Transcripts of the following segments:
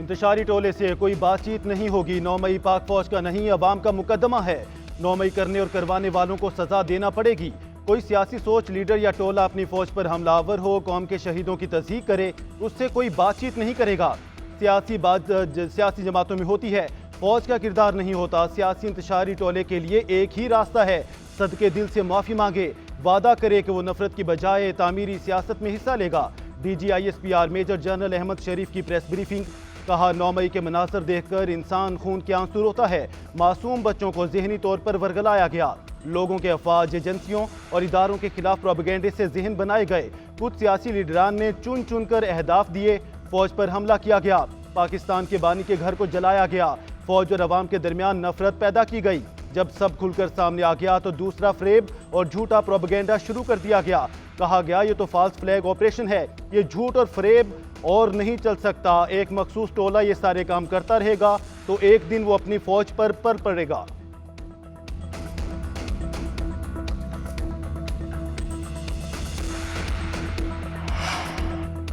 इंतशारी टोले से कोई बातचीत नहीं होगी। 9 मई पाक फौज का नहीं, अवाम का मुकदमा है। 9 मई करने और करवाने वालों को सजा देना पड़ेगी। कोई सियासी सोच, लीडर या टोला अपनी फौज पर हमलावर हो, कौम के शहीदों की तस्दीक करे, उससे कोई बातचीत नहीं करेगा। सियासी जमातों में होती है, फौज का किरदार नहीं होता। सियासी इंतशारी टोले के लिए एक ही रास्ता है, सदके दिल से माफी मांगे, वादा करे कि वो नफरत की बजाय तामीरी सियासत में हिस्सा लेगा। DGISPR मेजर जनरल अहमद शरीफ की प्रेस ब्रीफिंग। कहा, 9 मई के मनासर देखकर इंसान खून के आंसू रोता है। मासूम बच्चों को जहनी तौर पर वर्गलाया गया। लोगों के अफवाज, एजेंसियों और इदारों के खिलाफ प्रोपेगेंडे से जहन बनाए गए। कुछ सियासी लीडरान ने चुन चुन कर अहदाफ दिए। फौज पर हमला किया गया। पाकिस्तान के बानी के घर को जलाया गया। फौज और अवाम के दरमियान नफरत पैदा की गई। जब सब खुलकर सामने आ गया तो दूसरा फ्रेब और झूठा प्रोपेगेंडा शुरू कर दिया गया। कहा गया, ये तो फाल्स फ्लैग ऑपरेशन है, ये झूठ और फ्रेब और नहीं चल सकता। एक मखसूस टोला ये सारे काम करता रहेगा तो एक दिन वो अपनी फौज पर पड़ेगा।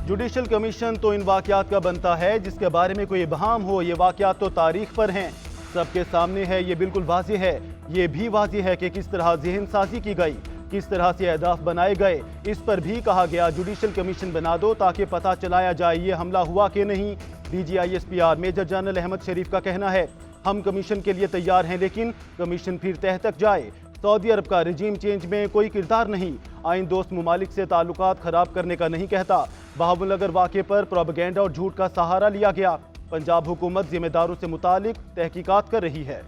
जुडिशल कमीशन तो इन वाकयात का बनता है जिसके बारे में कोई इबहाम हो। ये वाकयात तो तारीख पर हैं, सबके सामने है, ये बिल्कुल वाज़ेह है। ये भी वाज़ेह है कि किस तरह जहन साजी की गई, किस तरह से अहदाफ बनाए गए। इस पर भी कहा गया, जुडिशल कमीशन बना दो ताकि पता चलाया जाए ये हमला हुआ कि नहीं। DGISPR मेजर जनरल अहमद शरीफ का कहना है, हम कमीशन के लिए तैयार हैं, लेकिन कमीशन फिर तह तक जाए। सऊदी अरब का रजीम चेंज में कोई किरदार नहीं। आइन दोस्त मुमालिक से ताल्लुकात खराब करने का नहीं कहता। बहावलनगर वाक़े पर प्रोपेगेंडा और झूठ का सहारा लिया गया। पंजाब हुकूमत जिम्मेदारों से मुतालिक तहकीकात कर रही है।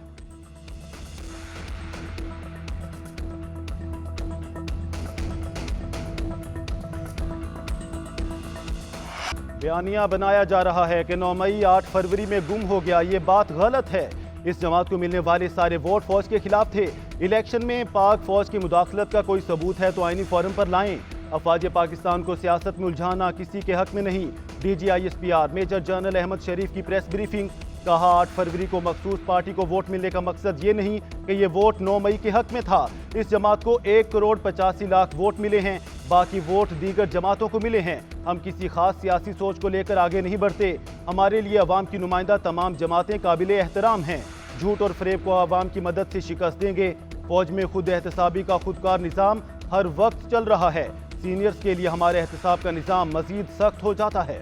बयानिया बनाया जा रहा है कि 9 मई 8 फरवरी में गुम हो गया। ये बात गलत है। इस जमात को मिलने वाले सारे वोट फौज के खिलाफ थे। इलेक्शन में पाक फौज की मुदाखलत का कोई सबूत है तो आईनी फॉरम पर लाएं। अफवाज पाकिस्तान को सियासत में उलझाना किसी के हक में नहीं। DGISPR मेजर जनरल अहमद शरीफ की प्रेस ब्रीफिंग। कहा, 8 फरवरी को मखसूस पार्टी को वोट मिलने का मकसद ये नहीं कि ये वोट 9 मई के हक में था। इस जमात को 1,85,00,000 वोट मिले हैं, बाकी वोट दीगर जमातों को मिले हैं। हम किसी खास सियासी सोच को लेकर आगे नहीं बढ़ते। हमारे लिए अवाम की नुमाइंदा तमाम जमातें काबिले एहतराम हैं। झूठ और फरेब को अवाम की मदद से शिकस्त देंगे। फौज में खुद एहतसाबी का खुदकार निज़ाम हर वक्त चल रहा है। सीनियर्स के लिए हमारे एहतसाब का निज़ाम मजीद सख्त हो जाता है।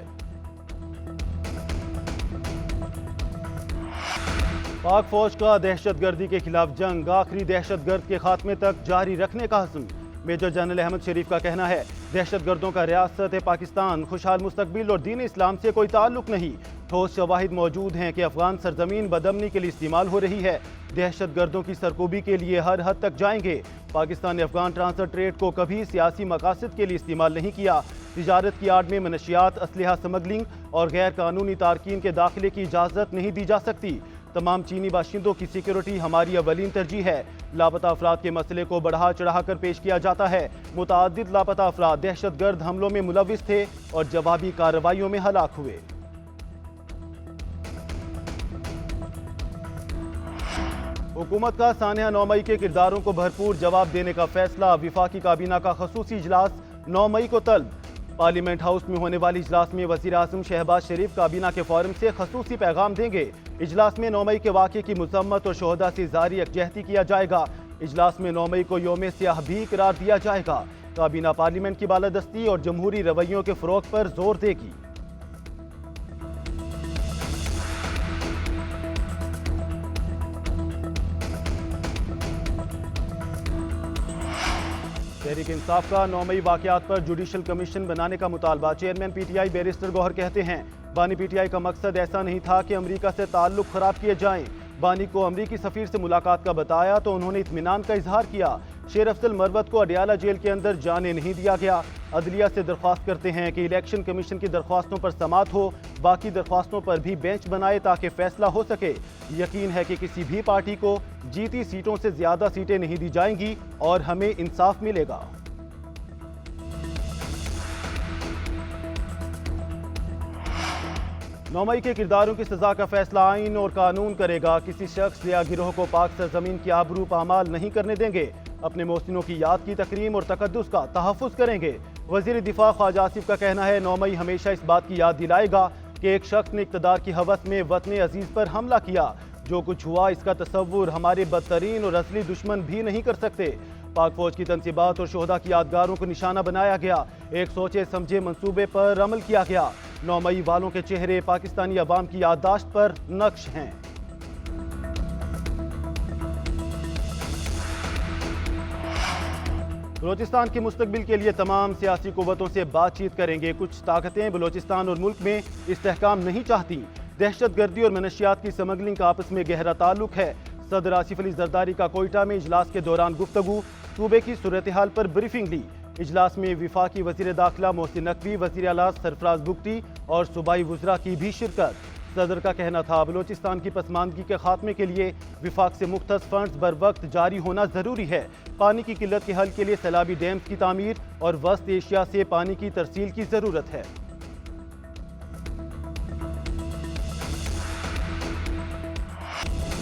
पाक फौज का दहशतगर्दी के खिलाफ जंग आखिरी दहशतगर्द के खात्मे तक जारी रखने का हज़म। मेजर जनरल अहमद शरीफ का कहना है, दहशतगर्दों का रियासत पाकिस्तान, खुशहाल मुस्तकबिल और दीन इस्लाम से कोई ताल्लुक नहीं। ठोस शवाहिद मौजूद हैं कि अफगान सरजमीन बदअमनी के लिए इस्तेमाल हो रही है। दहशतगर्दों की सरकूबी के लिए हर हद तक जाएंगे। पाकिस्तान ने अफगान ट्रांसफर ट्रेड को कभी सियासी मकासद के लिए इस्तेमाल नहीं किया। तिजारत की आड़ में मनशियात, असलहा स्मगलिंग और गैर कानूनी तारकीन के दाखिले की इजाज़त नहीं दी जा सकती। तमाम चीनी बाशिंदों की सिक्योरिटी हमारी अवलीन तरजीह है। लापता अफराद के मसले को बढ़ा चढ़ा कर पेश किया जाता है। मुतादिद लापता अफराद दहशतगर्द हमलों में मुलविस थे और जवाबी कार्रवाइयों में हलाक हुए। हुकूमत का सानिया 9 मई के किरदारों को भरपूर जवाब देने का फैसला। विफाकी काबीना का खसूसी इजलास 9 मई को तलब। पार्लियामेंट हाउस में होने वाली इजलास में वज़ीर आज़म शहबाज शरीफ काबीना के फोरम से खसूसी पैगाम देंगे। इजलास में 9 मई के वाक़े की मज़म्मत और शोहदा से जारी यकजहती किया जाएगा। इजलास में 9 मई को यौम स्याह भी करार दिया जाएगा। काबीना पार्लियामेंट की बालादस्ती और जमहूरी रवैयों के फ़रोग़ पर जोर देगी। तहरीक इंसाफ का 9 मई वाक़यात पर जुडिशल कमीशन बनाने का मुतालबा। चेयरमैन PTI बैरिस्टर गौहर कहते हैं, बानी PTI का मकसद ऐसा नहीं था कि अमरीका से ताल्लुक खराब किए जाएं। बानी को अमरीकी सफ़ीर से मुलाकात का बताया तो उन्होंने इत्मीनान का इजहार किया। शेर अफजल मरवत को अडियाला जेल के अंदर जाने नहीं दिया गया। अदलिया से दरख्वास्त करते हैं कि इलेक्शन कमीशन की दरख्वास्तों पर समाअत हो, बाकी दरख्वास्तों पर भी बेंच बनाए ताकि फैसला हो सके। यकीन है कि किसी भी पार्टी को जीती सीटों से ज्यादा सीटें नहीं दी जाएंगी और हमें इंसाफ मिलेगा। 9 मई के किरदारों की सजा का फैसला आइन और कानून करेगा। किसी शख्स या गिरोह को पाक सरजमीन की आबरू पामाल नहीं करने देंगे। अपने मोहसिनों की याद की तकरीम और तकद्दुस का तहफ़्फ़ुज़ करेंगे। वज़ीर दिफा ख्वाजा आसिफ का कहना है, 9 मई हमेशा इस बात की याद दिलाएगा कि एक शख्स ने इक़्तिदार की हवस में वतन अजीज पर हमला किया। जो कुछ हुआ इसका तसव्वुर हमारे बदतरीन और असली दुश्मन भी नहीं कर सकते। पाक फौज की तनसीबात और शोहदा की यादगारों को निशाना बनाया गया। एक सोचे समझे मंसूबे पर अमल किया गया। 9 मई वालों के चेहरे पाकिस्तानी अवाम की याददाश्त पर नक्श हैं। बलोचिस्तान के मुस्तकबिल के लिए तमाम सियासी कुव्वतों से बातचीत करेंगे। कुछ ताकतें बलोचिस्तान और मुल्क में इस्तेहकाम नहीं चाहती। दहशत गर्दी और मनशियात की स्मगलिंग का आपस में गहरा ताल्लुक है। सदर आसिफ अली जरदारी का कोयटा में इजलास के दौरान गुफ्तगू, सूबे की सूरत हाल पर ब्रीफिंग ली। इजलास में विफाकी वजीर दाखिला मोहसिन नकवी, वजीर आला सरफराज बुगटी और सूबाई वज़रा की भी शिरकत। सदर का कहना था बलोचिस्तान की पसमानदगी के खात्मे के लिए विफाक से मुख्तस फंड्स बर वक्त जारी होना जरूरी है। पानी की किल्लत के हल के लिए सैलाबी डैम्स की तामीर और वस्त एशिया से पानी की तरसील की जरूरत है।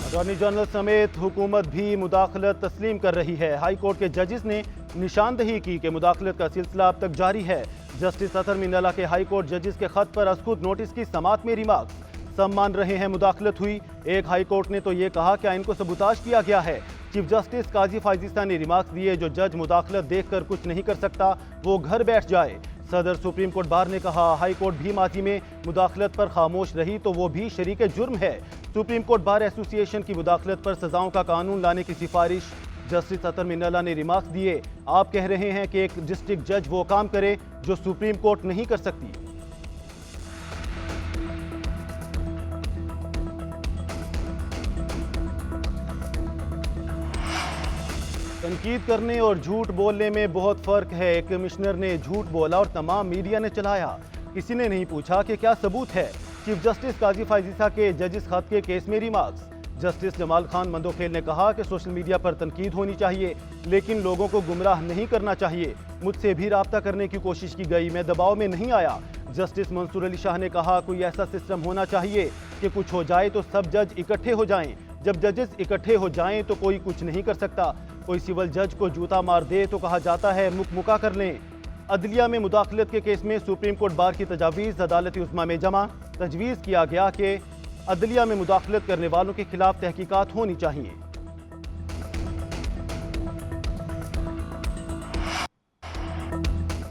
अटॉर्नी जनरल समेत हुकूमत भी मुदाखलत तस्लीम कर रही है। हाई कोर्ट के जजेस ने निशानदही की कि मुदाखलत का सिलसिला अब तक जारी है। जस्टिस अतर मिनला के हाई कोर्ट जजेस के खत पर असखुद नोटिस की समात में रिमार्क्स। सब मान रहे हैं मुदाखलत हुई। एक हाई कोर्ट ने तो ये कहा कि आइन को सबूताज किया गया है। चीफ जस्टिस काजी फायजिस्ता ने रिमार्क्स दिए, जो जज मुदाखलत देखकर कुछ नहीं कर सकता वो घर बैठ जाए। सदर सुप्रीम कोर्ट बार ने कहा हाई कोर्ट भी माजी में मुदाखलत पर खामोश रही तो वो भी शरीक जुर्म है। सुप्रीम कोर्ट बार एसोसिएशन की मुदाखलत पर सजाओं का कानून लाने की सिफारिश। जस्टिस अतर मिनला ने रिमार्क्स दिए, आप कह रहे हैं कि एक डिस्ट्रिक्ट जज वो काम करे जो सुप्रीम कोर्ट नहीं कर सकती। तनकीद करने और झूठ बोलने में बहुत फर्क है। एक कमिश्नर ने झूठ बोला और तमाम मीडिया ने चलाया। किसी ने नहीं पूछा कि क्या सबूत है। चीफ जस्टिस काजी फायजिसा के जजिस खत के केस में रिमार्क्स। जस्टिस जमाल खान मंदोखेल ने कहा कि सोशल मीडिया पर तनकीद होनी चाहिए, लेकिन लोगों को गुमराह नहीं करना चाहिए। मुझसे भी राब्ता करने की कोशिश की गई, मैं दबाव में नहीं आया। जस्टिस मंसूर अली शाह ने कहा कोई ऐसा सिस्टम होना चाहिए कि कुछ हो जाए तो सब जज इकट्ठे हो जाएं। जब जजेस इकट्ठे हो जाएं तो कोई कुछ नहीं कर सकता। कोई सिविल जज को जूता मार दे तो कहा जाता है मुक मुका कर लें। अदलिया में मुदाखलत के केस में सुप्रीम कोर्ट बार की तजावीज़ अदालती उस्मा में जमा। तजवीज़ किया गया कि अदलिया में मुदाखलत करने वालों के खिलाफ तहकीकात होनी चाहिए।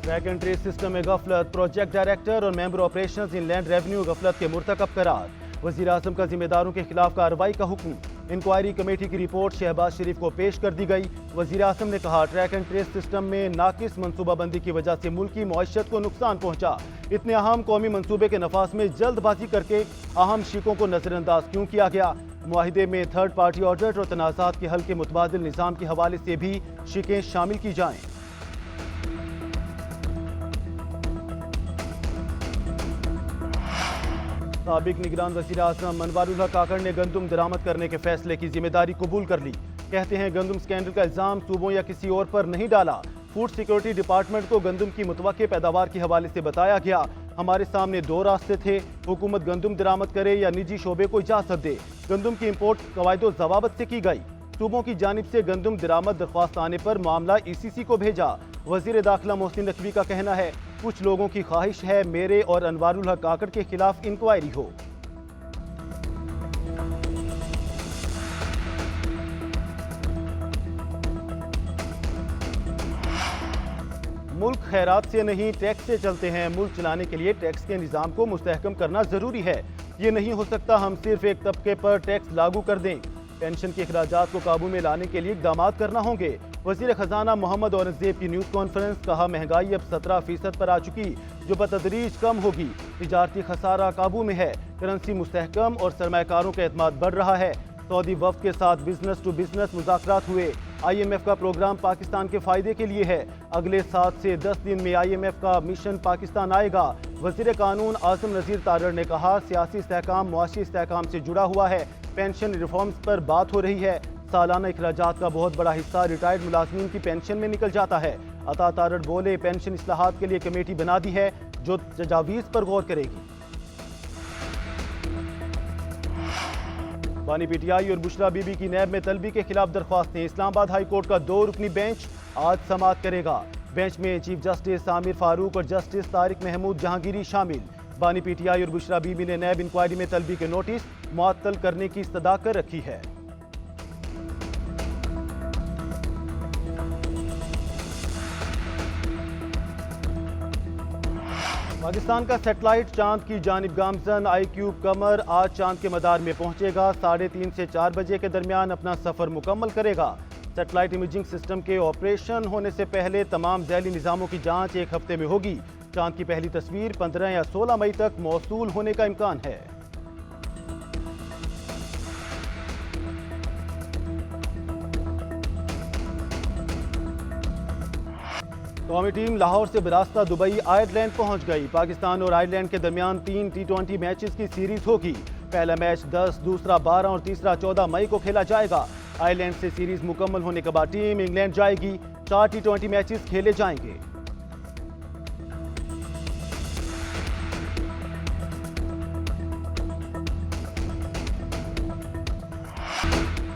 ट्रैक एंड ट्रेस सिस्टम में गफलत, प्रोजेक्ट डायरेक्टर और member operations in land revenue गफलत के मुर्तकब करार। वज़ीर आज़म का जिम्मेदारों के खिलाफ कार्रवाई का हुक्म। इंक्वायरी कमेटी की रिपोर्ट शहबाज शरीफ को पेश कर दी गई। वज़ीर आज़म ने कहा ट्रैक एंड ट्रेस सिस्टम में नाकिस मनसूबाबंदी की वजह से मुल्क की मईशत को नुकसान पहुंचा। इतने अहम कौमी मनसूबे के नफाज में जल्दबाजी करके अहम शिकों को नजरअंदाज क्यों किया गया। मुआहिदे में थर्ड पार्टी ऑडिट और तनाज़ात के हल के मुतबादिल निज़ाम के हवाले से भी शिकें शामिल की जाएँ। साबिक निगरान वज़ीर आज़म अनवारुल हक काकड़ ने गंदम दरामद करने के फैसले की जिम्मेदारी कबूल कर ली। कहते हैं गंदम स्कैंडल का इल्ज़ाम सूबों या किसी और पर नहीं डाला। फूड सिक्योरिटी डिपार्टमेंट को गंदम की मुतवक्के पैदावार के हवाले से बताया गया। हमारे सामने दो रास्ते थे, हुकूमत गंदम दरामद करे या निजी शोबे को इजाज़त दे। गंदम की इम्पोर्ट कवायदो ज़वाबत से की गई। सूबों की जानिब से गंदम दरामद दरख्वास्त आने पर मामला ECC को भेजा। वज़ीर दाखिला मोहसिन नकवी का कहना है कुछ लोगों की ख्वाहिश है मेरे और अनवारुल हक काकड़ के खिलाफ इंक्वायरी हो। मुल्क खैरात से नहीं टैक्स से चलते हैं। मुल्क चलाने के लिए टैक्स के निज़ाम को मुस्तहकम करना ज़रूरी है। ये नहीं हो सकता हम सिर्फ एक तबके पर टैक्स लागू कर दें। पेंशन के अखराजात को काबू में लाने के लिए इक़दाम करना होंगे। वज़ीर ख़जाना मोहम्मद औरंगज़ेब की न्यूज़ कॉन्फ्रेंस। कहा महंगाई अब 17% पर आ चुकी, जो बतदरीज कम होगी। तिजारती खसारा काबू में है। करेंसी मुस्तहकम और सरमायाकारों का एतमाद बढ़ रहा है। सऊदी वफ़द के साथ बिजनेस टू बिजनेस मुज़ाकरात हुए। IMF का प्रोग्राम पाकिस्तान के फ़ायदे के लिए है। अगले 7 से 10 दिन में IMF का मिशन पाकिस्तान आएगा। वज़ीर कानून आज़म नज़ीर तारड़ ने कहा सियासी इस्तेहकाम मुआशी इस्तेहकाम से जुड़ा हुआ है। पेंशन रिफॉर्म्स पर बात हो रही है। सालाना अखराजात का बहुत बड़ा हिस्सा रिटायर्ड मुलाजमीन की पेंशन में निकल जाता है। अता तारड़ बोले पेंशन इस्लाहात के लिए कमेटी बना दी है जो तजावीज़ पर गौर करेगी। बानी PTI और बुशरा बीबी की नैब में तलबी के खिलाफ दरख्वास्तें। इस्लामाबाद हाई कोर्ट का 2 रुकनी बेंच आज समाअत करेगा। बेंच में चीफ जस्टिस आमिर फारूक और जस्टिस तारिक महमूद जहांगीरी शामिल। बानी पीटीआई और बुशरा बीबी ने नैब इंक्वायरी में तलबी के नोटिस मुअत्तल करने की सदा कर रखी है। पाकिस्तान का सैटेलाइट चांद की जानिब गामजन iCube कमर आज चांद के मदार में पहुंचेगा। 3:30 से 4 बजे के दरमियान अपना सफर मुकम्मल करेगा। सैटेलाइट इमेजिंग सिस्टम के ऑपरेशन होने से पहले तमाम ज़ैली निज़ामों की जांच एक हफ्ते में होगी। चांद की पहली तस्वीर 15 या 16 मई तक मौसूल होने का इम्कान है। कौमी टीम लाहौर से बिरास्ता दुबई आयरलैंड पहुंच गई। पाकिस्तान और आयरलैंड के दरमियान 3 T20 मैचेस की सीरीज होगी। पहला मैच 10, दूसरा 12 और तीसरा 14 मई को खेला जाएगा। आयरलैंड से सीरीज मुकम्मल होने के बाद टीम इंग्लैंड जाएगी। 4 T20 मैचेस खेले जाएंगे।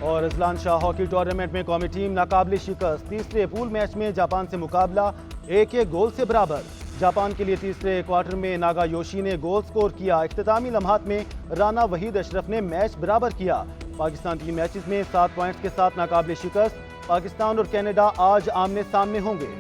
और अजलान शाह हॉकी टूर्नामेंट में कौमी टीम नाकाबिल शिकस्त। तीसरे पूल मैच में जापान से मुकाबला 1-1 गोल से बराबर। जापान के लिए तीसरे क्वार्टर में नागायोशी ने गोल स्कोर किया। इख्तितामी लम्हात में राना वहीद अशरफ ने मैच बराबर किया। पाकिस्तान 3 मैचेस में 7 पॉइंट्स के साथ नाकाबिल शिकस्त। पाकिस्तान और कनाडा आज आमने सामने होंगे।